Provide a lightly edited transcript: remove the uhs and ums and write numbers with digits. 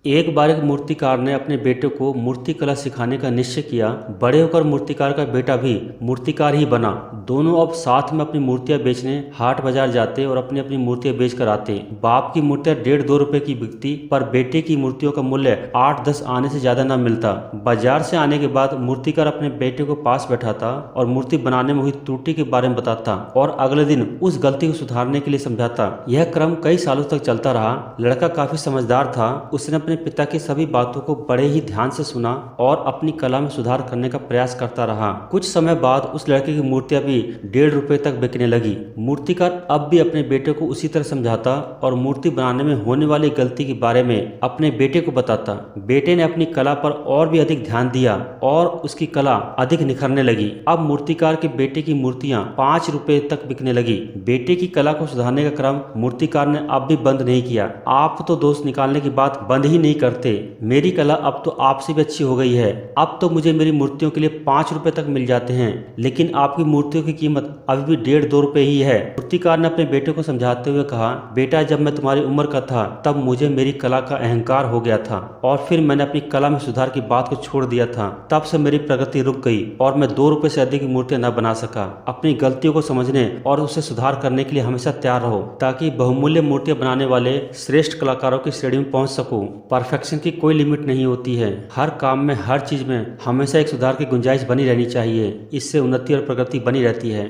एक बार एक मूर्तिकार ने अपने बेटे को मूर्ति कला सिखाने का निश्चय किया। बड़े होकर मूर्तिकार का बेटा भी मूर्तिकार ही बना। दोनों अब साथ में अपनी मूर्तियां बेचने हाट बाजार जाते और अपनी अपनी मूर्तियां बेच कर आते। बाप की मूर्तियां 1.5-2 रुपए की बिकती, पर बेटे की मूर्तियों का मूल्य 8-10 आने से ज्यादा न मिलता। बाजार से आने के बाद मूर्तिकार अपने बेटे को पास बैठाता और मूर्ति बनाने में हुई त्रुटि के बारे में बताता और अगले दिन उस गलती को सुधारने के लिए समझाता। यह क्रम कई सालों तक चलता रहा। लड़का काफी समझदार था। उसने अपने पिता की सभी बातों को बड़े ही ध्यान से सुना और अपनी कला में सुधार करने का प्रयास करता रहा। कुछ समय बाद उस लड़के की मूर्तियां भी 1.5 रुपए तक बिकने लगी। मूर्तिकार अब भी अपने बेटे को उसी तरह समझाता और मूर्ति बनाने में होने वाली गलती के बारे में अपने बेटे को बताता। बेटे ने अपनी कला पर और भी अधिक ध्यान दिया और उसकी कला अधिक निखरने लगी। अब मूर्तिकार के बेटे की मूर्तियां 5 रुपए तक बिकने लगी। बेटे की कला को सुधारने का क्रम मूर्तिकार ने अब भी बंद नहीं किया। आप तो दोस्त निकालने की बात बंद ही नहीं करते। मेरी कला अब तो आपसे भी अच्छी हो गई है। अब तो मुझे मेरी मूर्तियों के लिए 5 रुपए तक मिल जाते हैं, लेकिन आपकी मूर्तियों की कीमत अभी भी 1.5-2 रुपए ही है। मूर्तिकार ने अपने बेटे को समझाते हुए कहा, बेटा, जब मैं तुम्हारी उम्र का था तब मुझे मेरी कला का अहंकार हो गया था और फिर मैंने अपनी कला में सुधार की बात को छोड़ दिया था। तब से मेरी प्रगति रुक गई और मैं 2 रुपए से अधिक की मूर्तियां न बना सका। अपनी गलतियों को समझने और उसे सुधार करने के लिए हमेशा तैयार रहो, ताकि बहुमूल्य मूर्तियां बनाने वाले श्रेष्ठ कलाकारों की श्रेणी में पहुंच सकूं। परफेक्शन की कोई लिमिट नहीं होती है। हर काम में, हर चीज में हमेशा एक सुधार की गुंजाइश बनी रहनी चाहिए। इससे उन्नति और प्रगति बनी रहती है।